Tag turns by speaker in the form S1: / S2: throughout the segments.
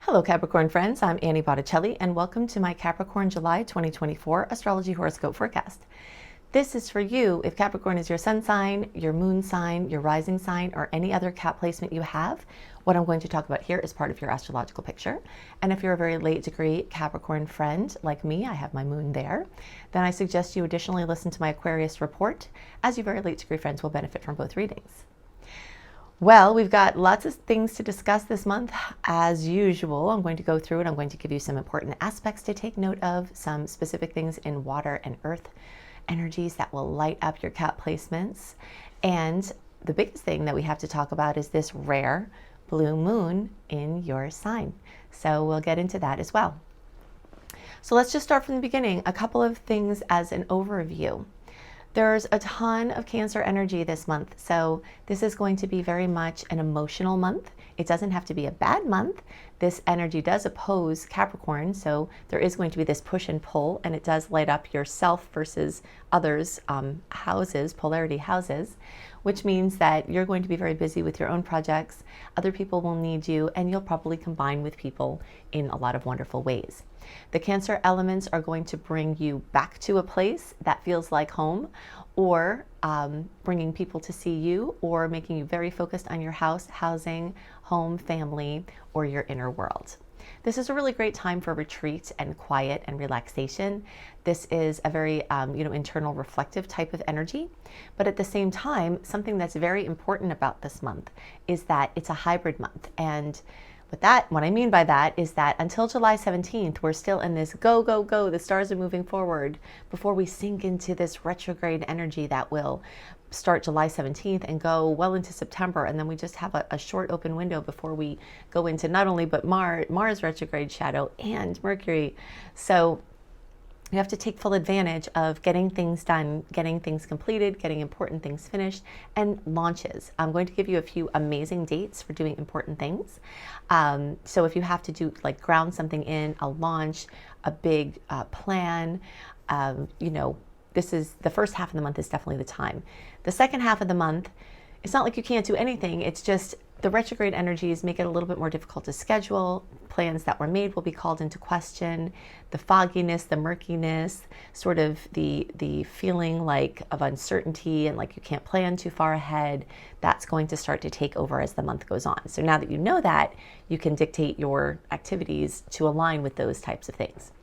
S1: Hello Capricorn friends, I'm Annie Botticelli and welcome to my Capricorn July 2024 Astrology Horoscope Forecast. This is for you if Capricorn is your sun sign, your moon sign, your rising sign, or any other Cap placement you have. What I'm going to talk about here is part of your astrological picture. And if you're a very late degree Capricorn friend like me, I have my moon there, then I suggest you additionally listen to my Aquarius report, as you very late degree friends will benefit from both readings. Well, we've got lots of things to discuss this month. As usual, I'm going to go through and I'm going to give you some important aspects to take note of, some specific things in water and earth energies that will light up your Cap placements. And the biggest thing that we have to talk about is this rare blue moon in your sign. So we'll get into that as well. So let's just start from the beginning. A couple of things as an overview. There's a ton of Cancer energy this month, so this is going to be very much an emotional month. It doesn't have to be a bad month. This energy does oppose Capricorn, so there is going to be this push and pull, and it does light up yourself versus others' houses, polarity houses, which means that you're going to be very busy with your own projects. Other people will need you, and you'll probably combine with people in a lot of wonderful ways. The Cancer elements are going to bring you back to a place that feels like home, or bringing people to see you, or making you very focused on your house, housing, home, family, or your inner world. This is a really great time for retreat and quiet and relaxation. This is a very internal reflective type of energy, but at the same time, something that's very important about this month is that it's a hybrid month. And what I mean by that is that until July 17th, we're still in this go, go, go, the stars are moving forward, before we sink into this retrograde energy that will start July 17th and go well into September. And then we just have a short open window before we go into not only but Mars retrograde shadow and Mercury. So you have to take full advantage of getting things done, getting things completed, getting important things finished, and launches. I'm going to give you a few amazing dates for doing important things. So if you have to do ground something in, a launch, a big plan, this is the first half of the month is definitely the time. The second half of the month, it's not like you can't do anything. It's just the retrograde energies make it a little bit more difficult to schedule. Plans that were made will be called into question. The fogginess, the murkiness, sort of the feeling of uncertainty and like you can't plan too far ahead, that's going to start to take over as the month goes on. So now that you know that, you can dictate your activities to align with those types of things.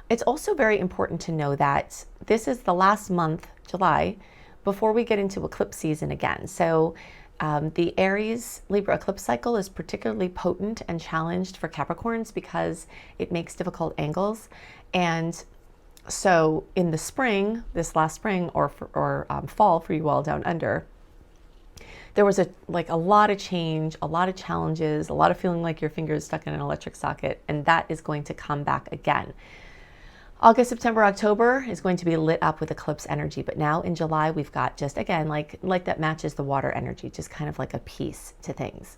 S1: It's also very important to know that this is the last month, July, before we get into eclipse season again. So the Aries Libra eclipse cycle is particularly potent and challenged for Capricorns because it makes difficult angles. And so in the spring, this last spring or fall for you all down under, there was a lot of change, a lot of challenges, a lot of feeling like your fingers stuck in an electric socket, and that is going to come back again. August, September, October is going to be lit up with eclipse energy, but now in July we've got just again like that matches the water energy, just kind of like a piece to things.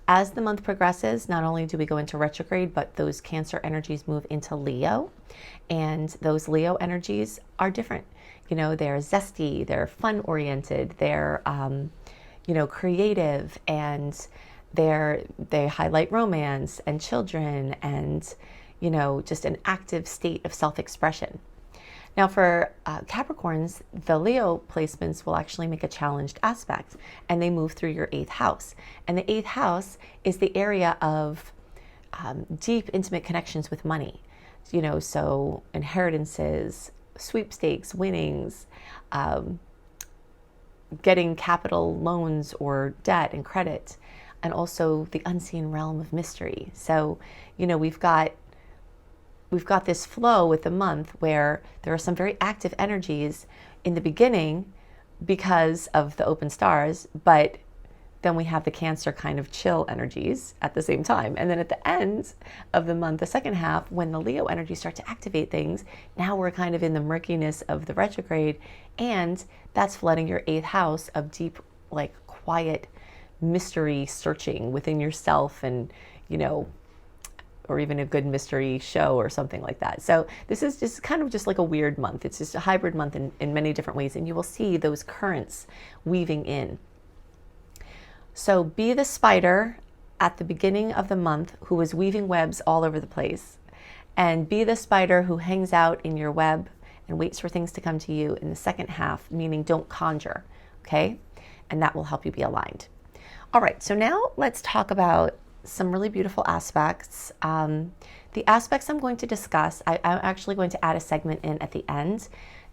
S1: As the month progresses, not only do we go into retrograde, but those Cancer energies move into Leo, and those Leo energies are different. They're zesty, they're fun-oriented, they're creative, and they highlight romance and children and just an active state of self-expression. Now for Capricorns, the Leo placements will actually make a challenged aspect, and they move through your 8th house. And the 8th house is the area of deep, intimate connections with money. So inheritances, sweepstakes, winnings, getting capital loans or debt and credit, and also the unseen realm of mystery. So, we've got this flow with the month where there are some very active energies in the beginning because of the open stars, but then we have the Cancer kind of chill energies at the same time. And then at the end of the month, the second half, when the Leo energies start to activate things, now we're kind of in the murkiness of the retrograde, and that's flooding your 8th house of deep, quiet mystery searching within yourself, and or even a good mystery show or something like that. So this is just kind of just like a weird month. It's just a hybrid month in many different ways, and you will see those currents weaving in. So be the spider at the beginning of the month who is weaving webs all over the place, and be the spider who hangs out in your web and waits for things to come to you in the second half, meaning don't conjure, okay? And that will help you be aligned. All right, so now let's talk about some really beautiful aspects. The aspects I'm going to discuss, I'm actually going to add a segment in at the end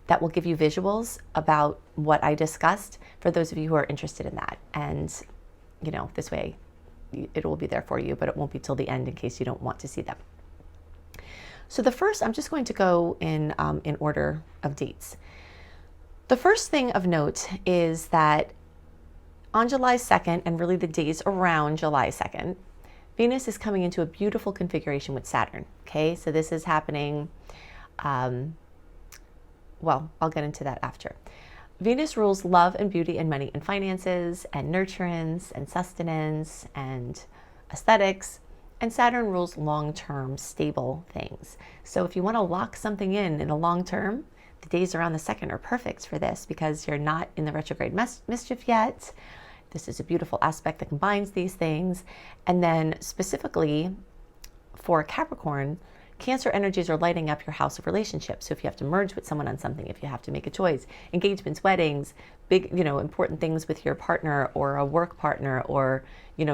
S1: that will give you visuals about what I discussed for those of you who are interested in that. And, you know, this way it will be there for you, but it won't be till the end in case you don't want to see them. So the first, I'm just going to go in order of dates. The first thing of note is that on July 2nd, and really the days around July 2nd, Venus is coming into a beautiful configuration with Saturn, okay? So this is happening, well, I'll get into that after. Venus rules love and beauty and money and finances and nurturance and sustenance and aesthetics, and Saturn rules long-term stable things. So if you want to lock something in the long term, the days around the 2nd are perfect for this because you're not in the retrograde mischief yet. This is a beautiful aspect that combines these things. And then specifically for Capricorn, Cancer energies are lighting up your house of relationships. So if you have to merge with someone on something, if you have to make a choice, engagements, weddings, big, important things with your partner or a work partner or,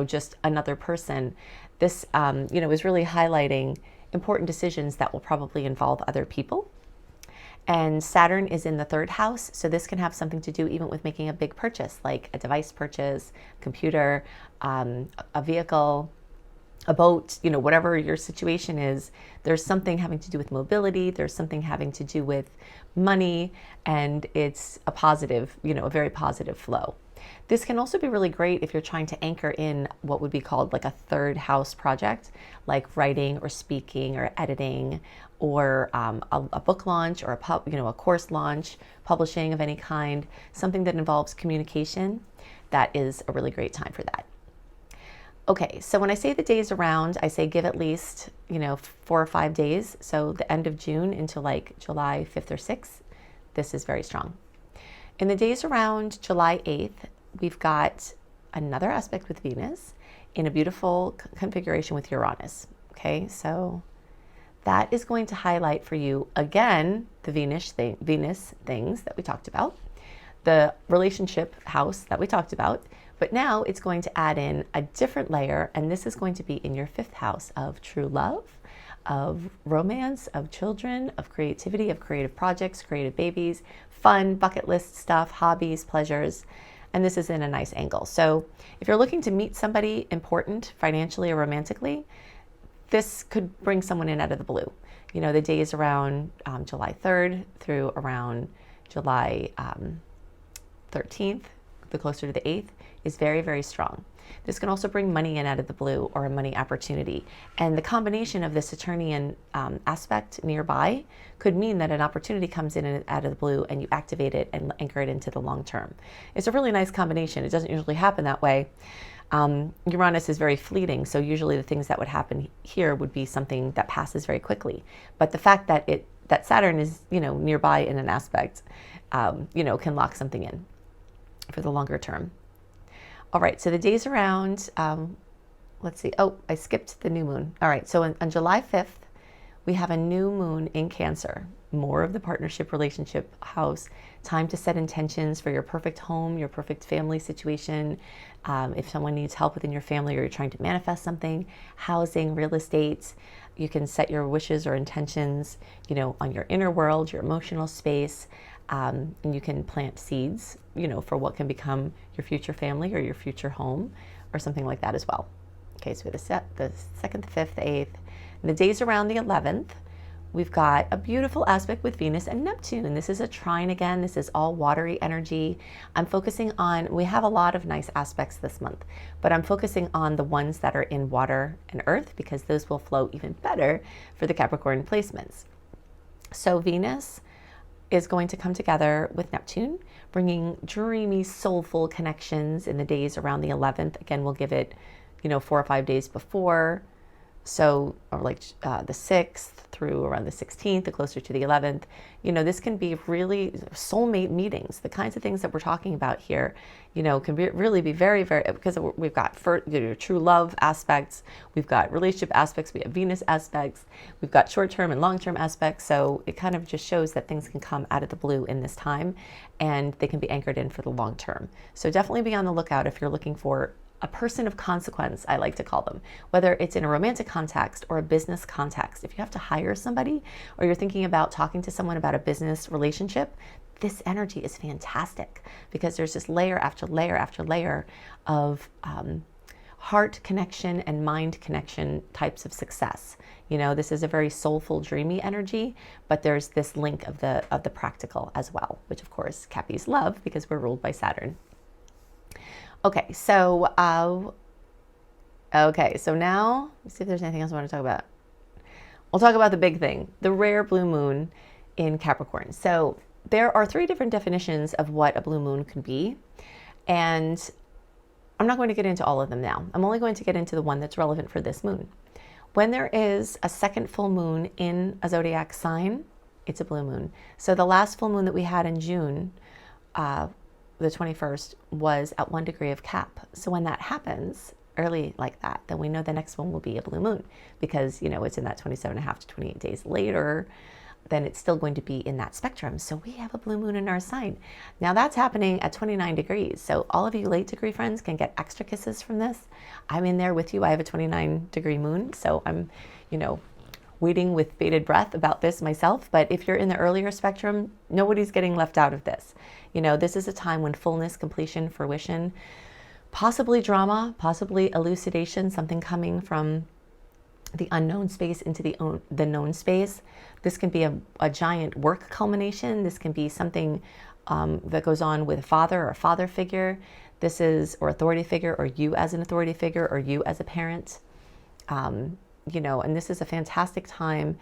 S1: just another person, this, is really highlighting important decisions that will probably involve other people. And Saturn is in the 3rd house, so this can have something to do even with making a big purchase, like a device purchase, computer, a vehicle, a boat, whatever your situation is. There's something having to do with mobility, there's something having to do with money, and it's a positive, a very positive flow. This can also be really great if you're trying to anchor in what would be called like a 3rd house project, like writing or speaking or editing, or a book launch or a course launch, publishing of any kind, something that involves communication. That is a really great time for that. Okay, so when I say the days around, I say give at least, 4 or 5 days. So the end of June into like July 5th or 6th, this is very strong. In the days around July 8th, we've got another aspect with Venus in a beautiful configuration with Uranus. Okay, so that is going to highlight for you, again, the Venus things that we talked about, the relationship house that we talked about, but now it's going to add in a different layer, and this is going to be in your 5th house of true love, of romance, of children, of creativity, of creative projects, creative babies, fun, bucket list stuff, hobbies, pleasures, and this is in a nice angle. So if you're looking to meet somebody important financially or romantically, this could bring someone in out of the blue. The days around July 3rd through around July 13th, the closer to the 8th, is very, very strong. This can also bring money in out of the blue or a money opportunity. And the combination of this Saturnian aspect nearby could mean that an opportunity comes in and out of the blue and you activate it and anchor it into the long term. It's a really nice combination. It doesn't usually happen that way. Uranus is very fleeting, so usually the things that would happen here would be something that passes very quickly. But the fact that that Saturn is nearby in an aspect, can lock something in for the longer term. All right, so the days around, let's see. Oh, I skipped the new moon. All right, so on July 5th, we have a new moon in Cancer, more of the partnership relationship house, time to set intentions for your perfect home, your perfect family situation. If someone needs help within your family or you're trying to manifest something, housing, real estate, you can set your wishes or intentions, on your inner world, your emotional space, and you can plant seeds, for what can become your future family or your future home or something like that as well. Okay, so we have the 2nd, the 5th, the 8th. And the days around the 11th, we've got a beautiful aspect with Venus and Neptune. This is a trine again. This is all watery energy. I'm focusing on, we have a lot of nice aspects this month, but I'm focusing on the ones that are in water and earth because those will flow even better for the Capricorn placements. So Venus is going to come together with Neptune, bringing dreamy, soulful connections in the days around the 11th. Again, we'll give it, 4 or 5 days before So, or like the 6th through around the 16th, the closer to the 11th, this can be really soulmate meetings. The kinds of things that we're talking about here, can really be very, very, because we've got true love aspects, we've got relationship aspects, we have Venus aspects, we've got short-term and long-term aspects. So it kind of just shows that things can come out of the blue in this time, and they can be anchored in for the long term. So definitely be on the lookout if you're looking for a person of consequence, I like to call them, whether it's in a romantic context or a business context. If you have to hire somebody, or you're thinking about talking to someone about a business relationship, this energy is fantastic, because there's just layer after layer after layer of heart connection and mind connection types of success. This is a very soulful, dreamy energy, but there's this link of the practical as well, which of course Cappies love because we're ruled by Saturn. Okay, so now, let's see if there's anything else I want to talk about. We'll talk about the big thing, the rare blue moon in Capricorn. So there are 3 different definitions of what a blue moon can be, and I'm not going to get into all of them now. I'm only going to get into the one that's relevant for this moon. When there is a second full moon in a zodiac sign, it's a blue moon. So the last full moon that we had in June, the 21st, was at 1 degree of Cap. So when that happens early like that, then we know the next one will be a blue moon, because it's in that 27.5 to 28 days later, then it's still going to be in that spectrum. So we have a blue moon in our sign. Now that's happening at 29 degrees. So all of you late degree friends can get extra kisses from this. I'm in there with you. I have a 29 degree moon. So I'm, waiting with bated breath about this myself. But if you're in the earlier spectrum, nobody's getting left out of this. This is a time when fullness, completion, fruition, possibly drama, possibly elucidation, something coming from the unknown space into the known space. This can be a giant work culmination. This can be something that goes on with a father or a father figure. Or authority figure, or you as an authority figure, or you as a parent. And this is a fantastic time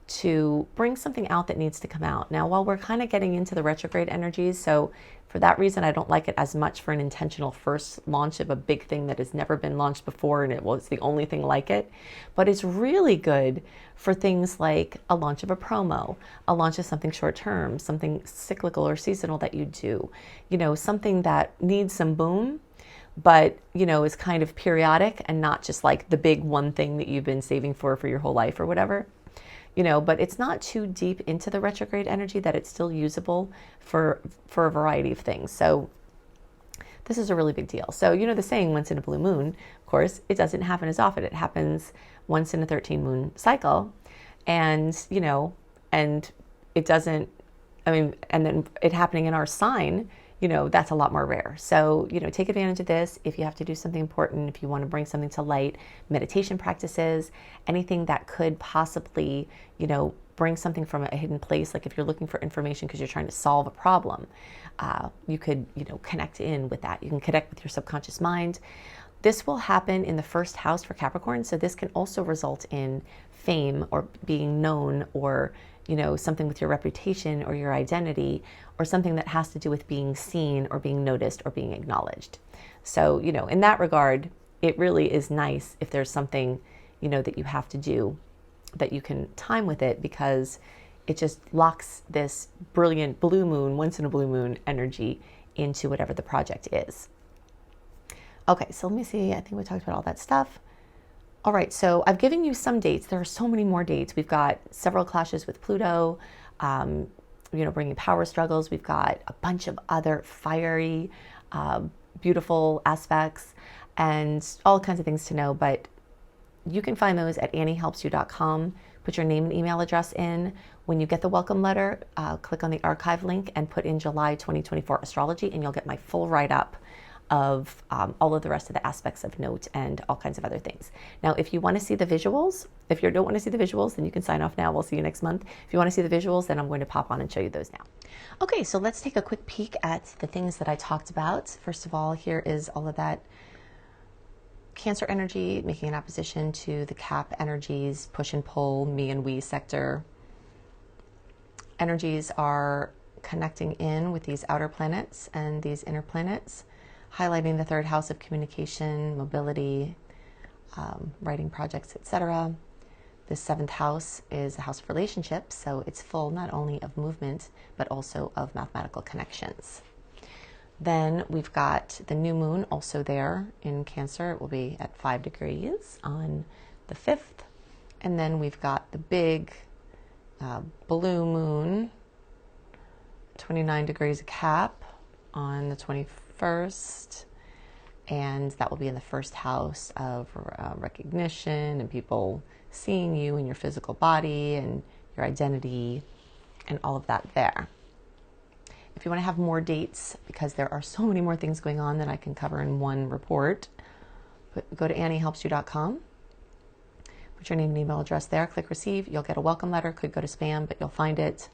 S1: to bring something out that needs to come out. Now, while we're kind of getting into the retrograde energies, so for that reason, I don't like it as much for an intentional first launch of a big thing that has never been launched before, and it's the only thing like it. But it's really good for things like a launch of a promo, a launch of something short-term, something cyclical or seasonal that you do, something that needs some boom, but is kind of periodic and not just like the big one thing that you've been saving for your whole life or whatever. But it's not too deep into the retrograde energy that it's still usable for a variety of things. So this is a really big deal. So the saying, once in a blue moon, of course, it doesn't happen as often. It happens once in a 13 moon cycle, and and it doesn't, and then it happening in our sign, that's a lot more rare. So, take advantage of this if you have to do something important, if you want to bring something to light, meditation practices, anything that could possibly, bring something from a hidden place. Like if you're looking for information because you're trying to solve a problem, you could, connect in with that. You can connect with your subconscious mind. This will happen in the first house for Capricorn. So this can also result in fame or being known, or something with your reputation or your identity, or something that has to do with being seen or being noticed or being acknowledged. So, in that regard, it really is nice if there's something, that you have to do, that you can time with it, because it just locks this brilliant blue moon, once in a blue moon energy into whatever the project is. Okay, so let me see. I think we talked about all that stuff. All right, so I've given you some dates. There are so many more dates. We've got several clashes with Pluto, bringing power struggles. We've got a bunch of other fiery, beautiful aspects, and all kinds of things to know. But you can find those at anniehelpsyou.com. Put your name and email address in. When you get the welcome letter, click on the archive link and put in July 2024 astrology, and you'll get my full write-up of all of the rest of the aspects of note and all kinds of other things. Now, if you want to see the visuals, if you don't want to see the visuals, then you can sign off now. We'll see you next month. If you want to see the visuals, then I'm going to pop on and show you those now. Okay, so let's take a quick peek at the things that I talked about. First of all, here is all of that Cancer energy making an opposition to the Cap energies, push and pull, me and we sector. Energies are connecting in with these outer planets and these inner planets, highlighting the third house of communication, mobility, writing projects, etc. The 7th house is a house of relationships, so it's full not only of movement, but also of mathematical connections. Then we've got the new moon also there in Cancer. It will be at 5 degrees on the 5th. And then we've got the big blue moon, 29 degrees of Cap on the 21st. And that will be in the 1st house of recognition and people seeing you in your physical body and your identity and all of that there. If you want to have more dates, because there are so many more things going on that I can cover in one report, go to anniehelpsyou.com, put your name and email address there, click receive. You'll get a welcome letter, could go to spam, but you'll find it.